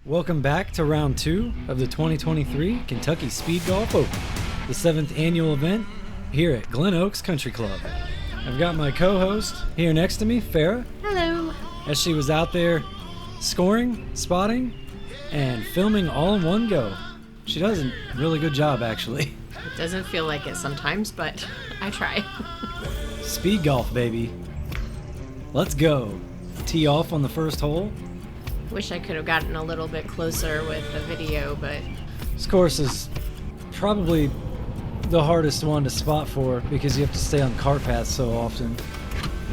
Welcome back to round 2 of the 2023 Kentucky Speedgolf Open, the 7th annual event here at Glen Oaks Country Club. I've got my co-host here next to me, Farah. Hello. As she was out there scoring, spotting, and filming all in one go. She does a really good job, actually. It doesn't feel like it sometimes, but I try. Speed golf, baby. Let's go. Tee off on the first hole. Wish I could have gotten a little bit closer with the video, but This course is probably the hardest one to spot for because you have to stay on cart paths so often.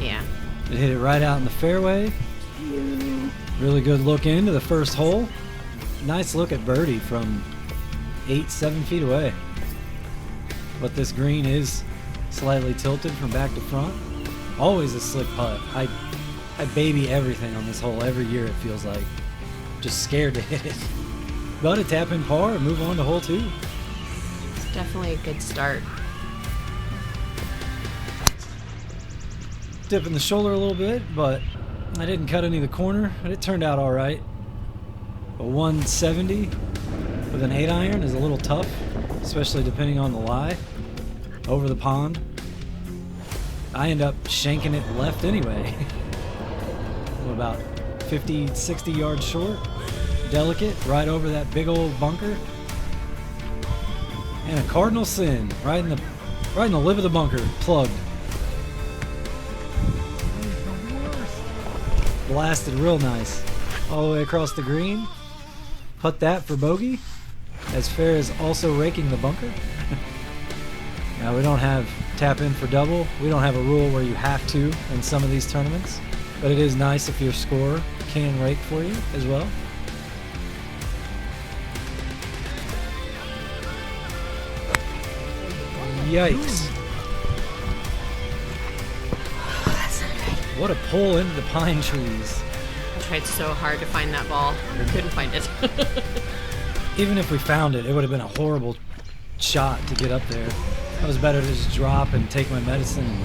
yeah. It hit it right out in the fairway. Really good look into the first hole. Nice look at birdie from 7 feet away. But this green is slightly tilted from back to front. Always a slick putt. I baby everything on this hole every year, it feels like. Just scared to hit it. But a tap in par and move on to hole 2. It's definitely a good start. Dipping the shoulder a little bit, but I didn't cut any of the corner, but it turned out all right. A 170 with an 8-iron is a little tough, especially depending on the lie. Over the pond. I end up shanking it left anyway. I'm about 50, 60 yards short. Delicate, right over that big old bunker. And a cardinal sin, right in the lip of the bunker, plugged. Blasted real nice. All the way across the green. Putt that for bogey. As Fair is also raking the bunker. Now we don't have tap in for double. We don't have a rule where you have to in some of these tournaments. But it is nice if your scorer can rake for you as well. Yikes. What a pull into the pine trees. I tried so hard to find that ball. I couldn't find it. Even if we found it, it would have been a horrible shot to get up there. It was better to just drop and take my medicine and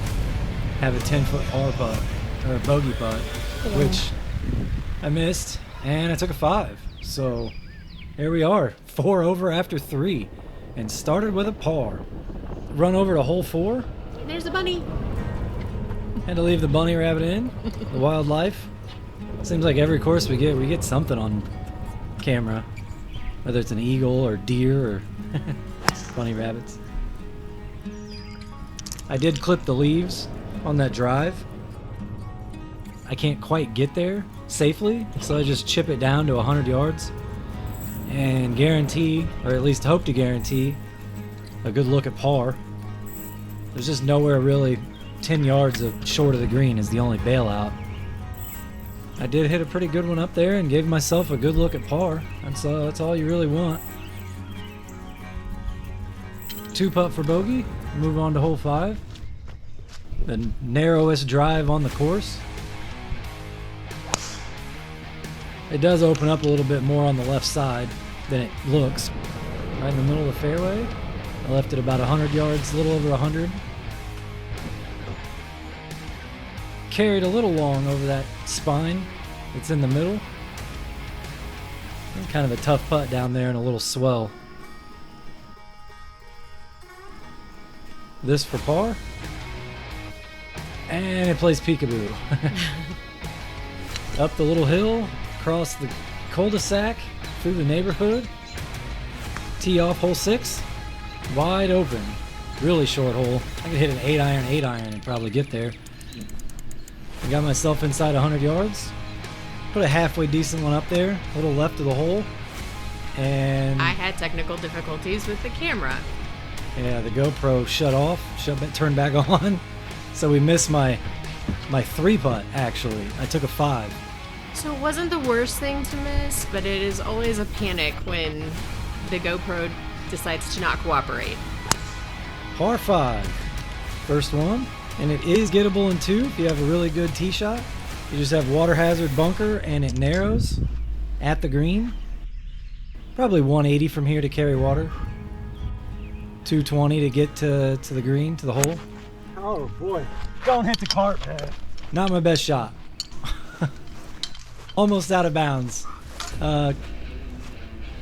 have a 10-foot par putt, or a bogey putt, which I missed, and I took a 5. So here we are, 4 over after 3, and started with a par. Run over to hole 4. There's a bunny. Had to leave the bunny rabbit in, the wildlife. Seems like every course we get something on camera, whether it's an eagle or deer or bunny rabbits. I did clip the leaves on that drive. I can't quite get there safely, so I just chip it down to 100 yards and guarantee, or at least hope to guarantee, a good look at par. There's just nowhere really 10 yards short of the green is the only bailout. I did hit a pretty good one up there and gave myself a good look at par. That's all you really want. 2 putt for bogey. Move on to hole 5. The narrowest drive on the course. It does open up a little bit more on the left side than it looks. Right in the middle of the fairway. I left it about 100 yards, a little over 100. Carried a little long over that spine that's in the middle. And kind of a tough putt down there and a little swell. This for par. And it plays peekaboo. Up the little hill, across the cul-de-sac, through the neighborhood. Tee off hole 6. Wide open. Really short hole. I could hit an 8-iron and probably get there. I got myself inside 100 yards. Put a halfway decent one up there, a little left of the hole. And I had technical difficulties with the camera. yeah, the GoPro shut off, turned back on. So we missed my 3 putt, actually. I took a 5. So it wasn't the worst thing to miss, but it is always a panic when the GoPro decides to not cooperate. Par 5. First one. And it is gettable in 2 if you have a really good tee shot. You just have water hazard bunker and it narrows at the green. Probably 180 from here to carry water. 220 to get to the green, to the hole. Oh boy, don't hit the cart pad. Not my best shot. Almost out of bounds.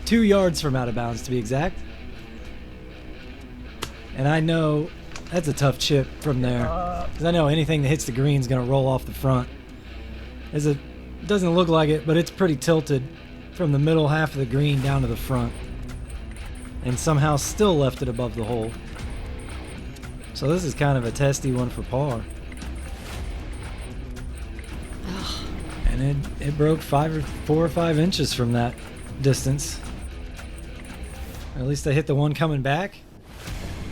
2 yards from out of bounds to be exact. And I know that's a tough chip from there, because I know anything that hits the green is going to roll off the front. It doesn't look like it, but it's pretty tilted from the middle half of the green down to the front, and somehow still left it above the hole. So this is kind of a testy one for par. And it broke 4 or 5 inches from that distance. Or at least I hit the one coming back.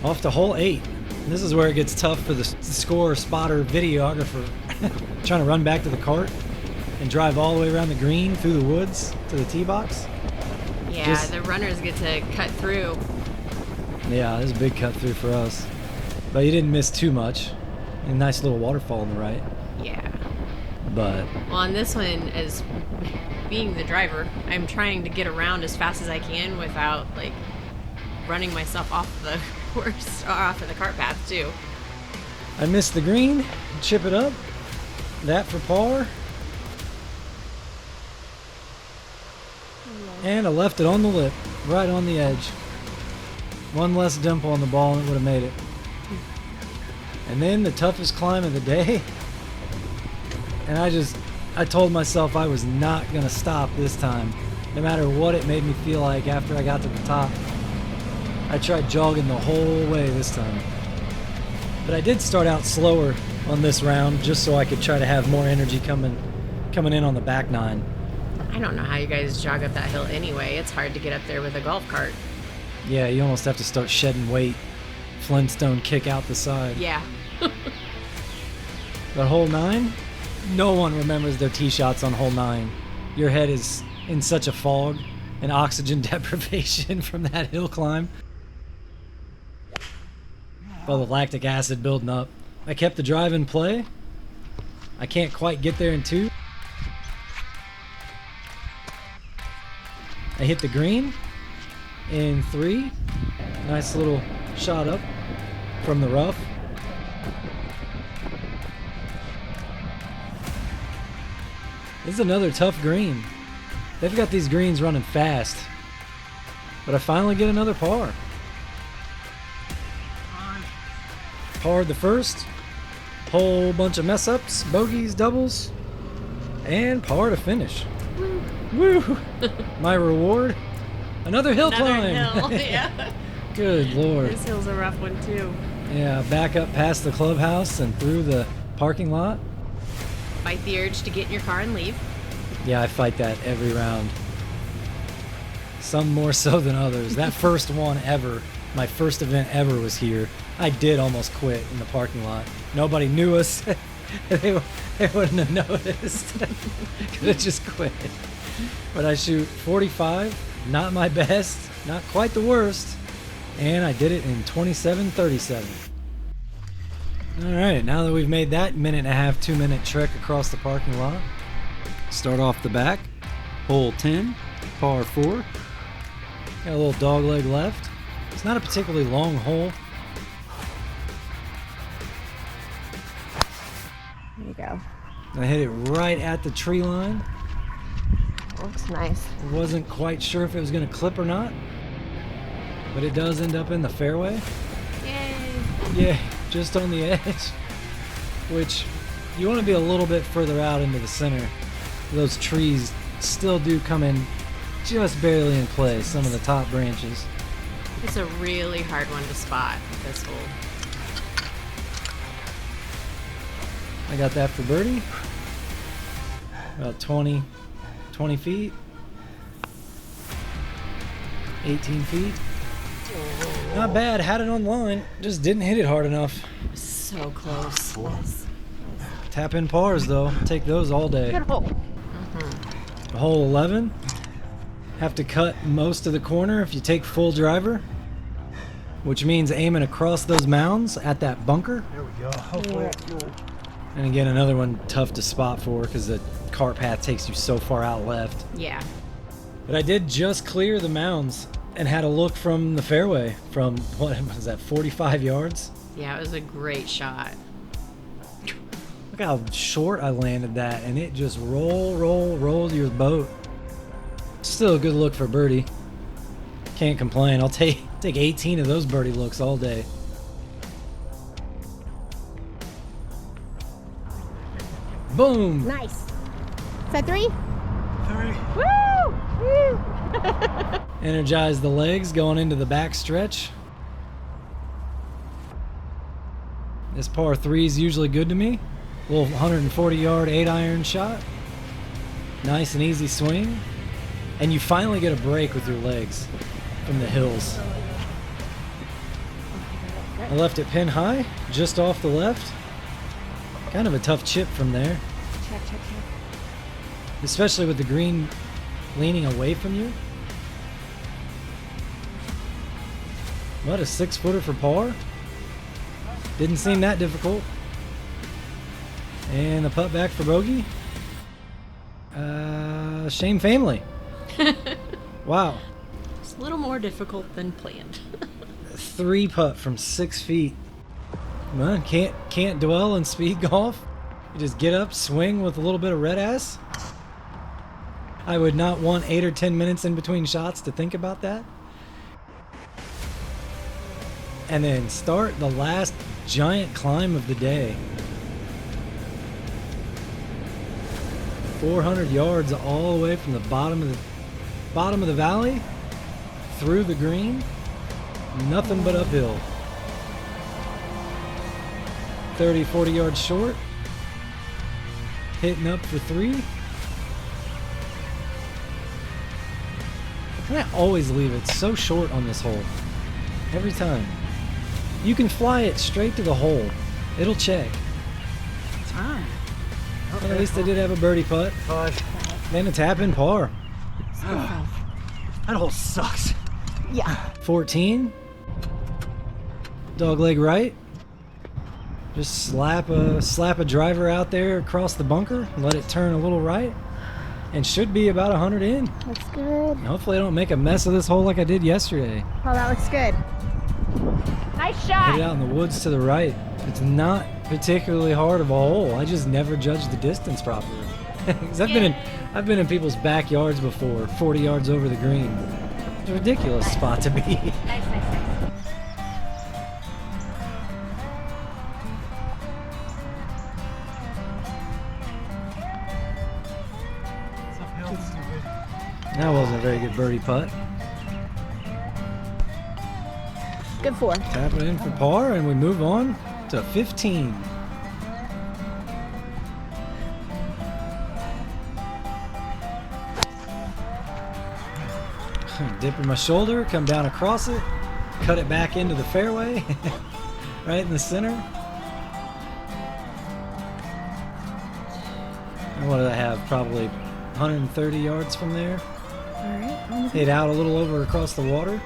Off to hole 8. And this is where it gets tough for the scorer, spotter, videographer. Trying to run back to the cart and drive all the way around the green through the woods to the tee box. Yeah, the runners get to cut through. Yeah, there's a big cut through for us. But you didn't miss too much. A nice little waterfall on the right. Yeah. But well, on this one, as being the driver, I'm trying to get around as fast as I can without like running myself off the course or off of the cart path too. I missed the green, chip it up. That for par. And I left it on the lip, right on the edge. One less dimple on the ball and it would have made it. And then the toughest climb of the day. And I told myself I was not going to stop this time, no matter what it made me feel like after I got to the top. I tried jogging the whole way this time. But I did start out slower on this round just so I could try to have more energy coming in on the back 9. I don't know how you guys jog up that hill anyway. It's hard to get up there with a golf cart. Yeah, you almost have to start shedding weight. Flintstone kick out the side. Yeah. But hole 9? No one remembers their tee shots on hole 9. Your head is in such a fog and oxygen deprivation from that hill climb. All the lactic acid building up. I kept the drive in play. I can't quite get there in 2. I hit the green in 3. Nice little shot up from the rough. This is another tough green. They've got these greens running fast. But I finally get another par. Parred the first. Whole bunch of mess ups, bogeys, doubles, and par to finish. Woo! My reward? Another hill climb. Hill, yeah. Good lord. This hill's a rough one too. Yeah, back up past the clubhouse and through the parking lot. Fight the urge to get in your car and leave. Yeah, I fight that every round. Some more so than others. That first one ever, my first event ever was here. I did almost quit in the parking lot. Nobody knew us. They wouldn't have noticed. Could have just quit. But I shoot 45, not my best, not quite the worst, and I did it in 27:37. All right, now that we've made that 1.5, 2-minute trek across the parking lot, start off the back, hole 10, par 4. Got a little dog leg left. It's not a particularly long hole. There you go. I hit it right at the tree line. Looks nice. Wasn't quite sure if it was going to clip or not, but it does end up in the fairway. Yay! Yeah, just on the edge, which you want to be a little bit further out into the center. Those trees still do come in just barely in place, some of the top branches. It's a really hard one to spot, this hole. I got that for birdie. About 20 feet. 18 feet. Not bad, had it on line, just didn't hit it hard enough. So close. Nice. Tap in pars though, take those all day. Good hole. Hole 11. Have to cut most of the corner if you take full driver, which means aiming across those mounds at that bunker. There we go. Hopefully it's good. And again, another one tough to spot for because the cart path takes you so far out left. Yeah. But I did just clear the mounds and had a look from the fairway from, what was that, 45 yards? Yeah, it was a great shot. Look how short I landed that, and it just rolled your boat. Still a good look for birdie. Can't complain. I'll take 18 of those birdie looks all day. Boom! Nice. Is that 3? 3. Woo! Woo! Energize the legs going into the back stretch. This par 3 is usually good to me. A little 140-yard 8-iron shot. Nice and easy swing. And you finally get a break with your legs from the hills. I left it pin high, just off the left. Kind of a tough chip from there. Check. Especially with the green leaning away from you. What, a 6-footer for par? Didn't seem that difficult. And the putt back for bogey. Shame family. Wow. It's a little more difficult than planned. 3 putt from 6 feet. Man, can't dwell in speed golf. You just get up, swing with a little bit of red ass. I would not want 8 or 10 minutes in between shots to think about that. And then start the last giant climb of the day. 400 yards all the way from the bottom of the valley through the green. Nothing but uphill. 30, 40 yards short. Hitting up for 3. And I always leave it so short on this hole. Every time. You can fly it straight to the hole. It'll check. Time. Well, at least I did have a birdie putt. 5. Then a tap in par. That hole sucks. Yeah. 14. Dog leg right. Just slap a driver out there across the bunker. Let it turn a little right. And should be about 100 in. Looks good. Hopefully I don't make a mess of this hole like I did yesterday. Oh, that looks good. Nice shot. Hit it out in the woods to the right. It's not particularly hard of a hole. I just never judged the distance properly. 'Cause I've been in people's backyards before, 40 yards over the green. It's a ridiculous spot to be. Nice. It's uphill, stupid. That wasn't a very good birdie putt. Good 4. Tap it in for par, and we move on to 15. Dip in my shoulder, come down across it, cut it back into the fairway, right in the center. And what did I have? Probably 130 yards from there. All right. Hit out a little over across the water,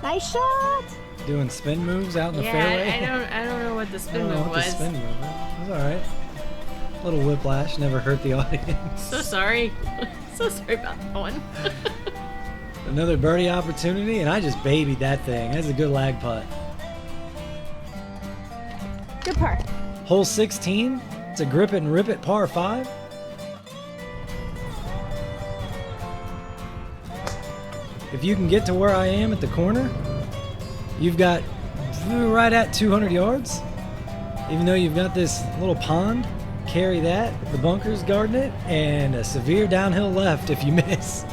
Nice shot. doing spin moves out in the fairway. I don't know what the I spin don't know move what the was. spin move was. It was all right. Little whiplash, never hurt the audience. So sorry. So sorry about that one. Another birdie opportunity, and I just babied that thing. That's a good lag putt. Good par. Hole 16. It's a grip it and rip it par 5. If you can get to where I am at the corner, you've got right at 200 yards. Even though you've got this little pond, carry that, the bunkers guarding it, and a severe downhill left if you miss.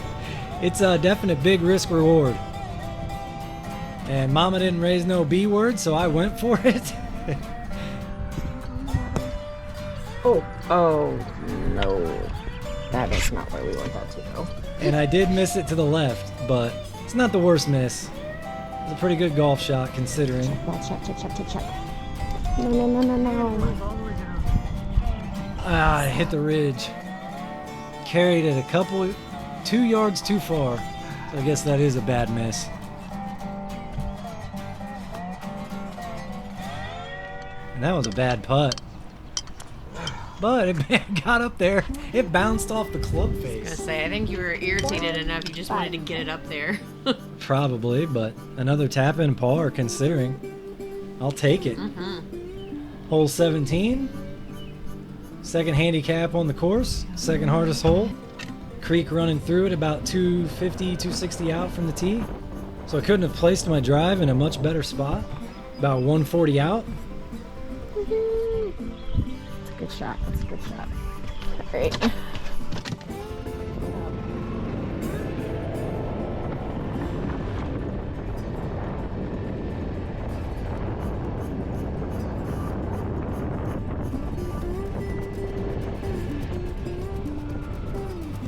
It's a definite big risk reward. And Mama didn't raise no B word, so I went for it. Oh no. That is not where we want that to go. And I did miss it to the left, but it's not the worst miss. It's a pretty good golf shot considering. Check. No. All the way down. I hit the ridge. Carried it 2 yards too far. So I guess that is a bad miss. And that was a bad putt. But it got up there. It bounced off the club I was face. gonna say, I think you were irritated enough. You just wanted to get it up there. Probably, but another tap in par considering. I'll take it. Hole 17. Second handicap on the course. Second hardest hole. creek running through it about 250, 260 out from the tee. So I couldn't have placed my drive in a much better spot. About 140 out. Woohoo. That's a good shot. That's a good shot. All right.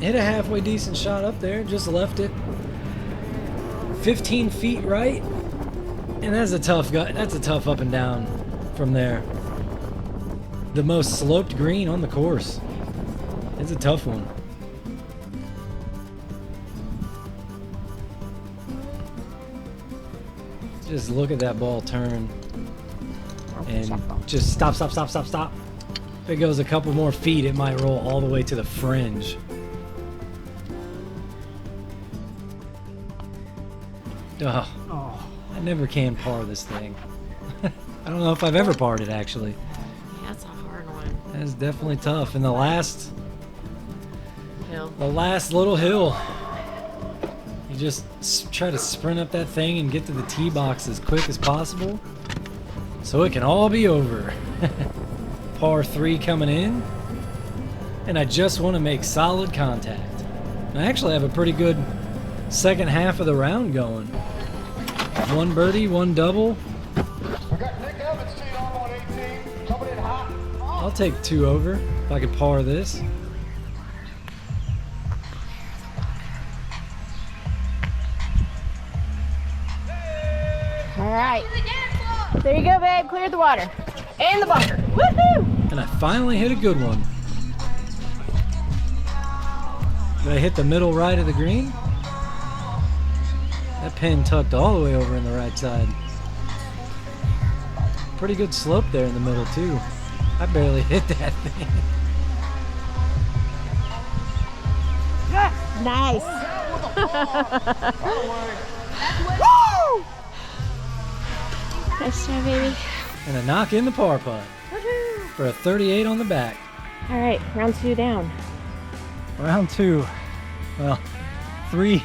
Hit a halfway decent shot up there, just left it 15 feet right, and that's a tough up and down from there. The most sloped green on the course. It's a tough one. Just look at that ball turn and just stop. If it goes a couple more feet, it might roll all the way to the fringe. Oh, I never can par this thing. I don't know if I've ever parred it, actually. Yeah, that's a hard one. That's definitely tough. And the last Hill. little hill, you just try to sprint up that thing and get to the tee box as quick as possible so it can all be over. Par 3 coming in, and I just want to make solid contact. I actually have a pretty good second half of the round going. 1 birdie, 1 double. I'll take 2 over if I could par this. All right. There you go, babe. Cleared the water. And the bunker. Woohoo! And I finally hit a good one. Did I hit the middle right of the green? That pin tucked all the way over in the right side. Pretty good slope there in the middle too. I barely hit that thing. Nice. Woo! Nice try, baby. And a knock in the par putt for a 38 on the back. All right, round 2 down. Round 2. Well, three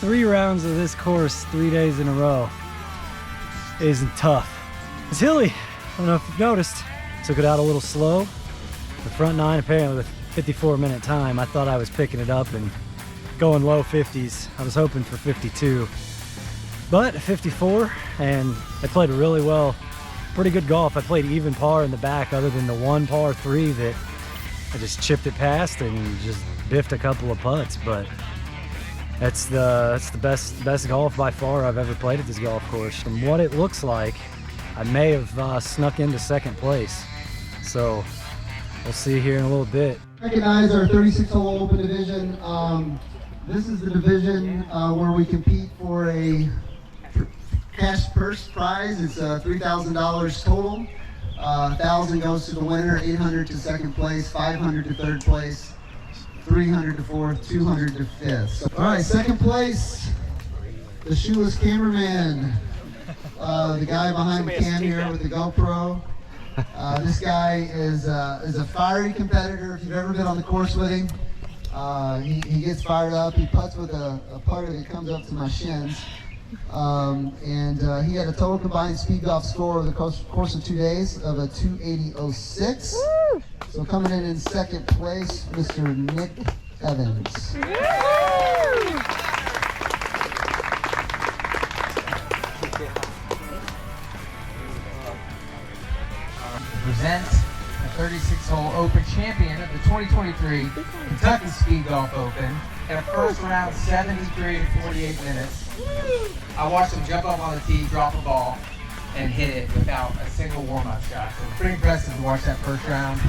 rounds of this course 3 days in a row isn't tough. It's hilly. I don't know if you've noticed. Took it out a little slow. The front 9 apparently with 54-minute time. I thought I was picking it up and going low 50s. I was hoping for 52. But 54, and I played really well. Pretty good golf. I played even par in the back other than the 1 par 3 that I just chipped it past and just biffed a couple of putts. But that's the best golf by far I've ever played at this golf course. From what it looks like, I may have snuck into second place. So we'll see here in a little bit. Recognize our 36-hole open division. This is the division where we compete for a cash purse prize. It's $3,000 total. 1,000 goes to the winner, 800 to second place, 500 to third place, 300 to fourth, 200 to fifth. So, all right, second place, the shoeless cameraman, the guy behind the cam here with the GoPro. This guy is a fiery competitor. If you've ever been on the course with him, he gets fired up. He putts with a putter that comes up to my shins. He had a total combined Speedgolf score over the course of 2 days of a 280.06. So coming in second place, Mr. Nick Evans. Presents the 36-hole Open champion of the 2023 Kentucky Speedgolf Open in a first round 73 to 48 minutes. I watched him jump up on the tee, drop a ball, and hit it without a single warm-up shot. So pretty impressive to watch that first round.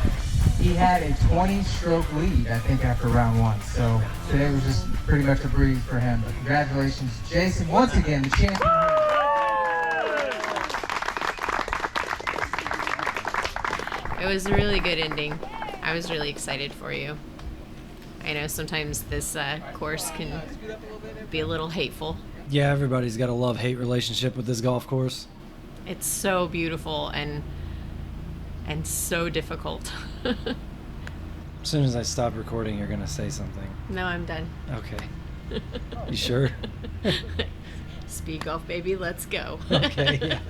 He had a 20-stroke lead, I think, after round 1. So today was just pretty much a breeze for him. But congratulations, Jason, once again, the champion. It was a really good ending. I was really excited for you. I know sometimes this course can be a little hateful. Yeah, everybody's got a love-hate relationship with this golf course. It's so beautiful and so difficult. As soon as I stop recording, you're gonna say something. No, I'm done. Okay. You sure? Speed golf, baby. Let's go. Okay, yeah.